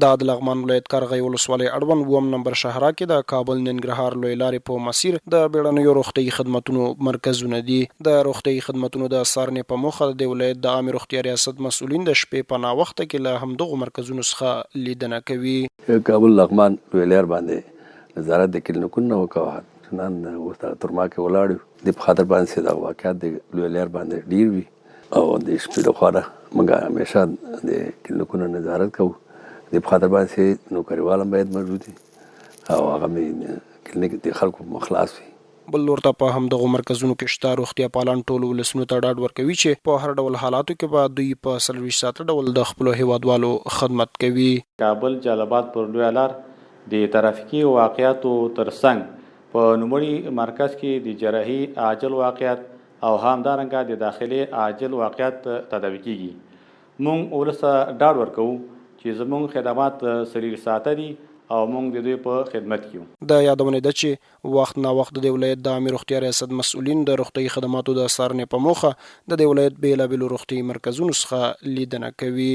د لغمان ولایت کارغی ولسوالۍ اړوند 2 نمبر شهرا کې د کابل ننګرهار لوی لارې په مسیر د بیړنیو روغتیايي خدماتونو مرکزونه دي. د روغتیايي خدماتونو د څارنې په موخه د ولایت د عامه روغتیا ریاست مسؤلین د شپې په ناوخته کې له همدغو مرکزونو څخه لیدنه کوي. کابل لغمان لوی لار باندې نظارت د کلینیکونو وکړه. نن ورته ترما کې ولاړو د په خاطر باندې دا واقعیت د لوی لار باندې ډیر وي او د شپې د خوره موږ همیشه د کلینیکونو نظارت کوو. د په خاطر باندې نوکریوال باید موجود وي او هغه کلینیک د خلکو مخلاص وي. بل ورته په همدغو مرکزونو کې شته روغتیا پالان ټول ولسونو ته ډاډ ورکوي چې په هر ډول حالاتو کې به دوی په 24 ساعته ډول د خپلو هیوادوالو خدمت کوي. کابل جلال پر لوی لار د ترافیکي واقعیاتو ترڅنګ په نوموړي مرکز کې د جراحي عاجل واقعیت او همدارنګه د داخلي عاجل واقعیت تداوي کیږي. موږ ولسته ډاډ ورکوو چې زموږ خدمات 24 ساعته دي او موږ د دوی په خدمت کې یو. د یادونه ده چې وخت نا وخت د ولایت د عامه روغتیا ریاست مسؤلین د روغتیايي خدماتو د څارنې په موخه د ولایت بیلابیلو روغتیايي مرکزونو څخه لیدنه کوي.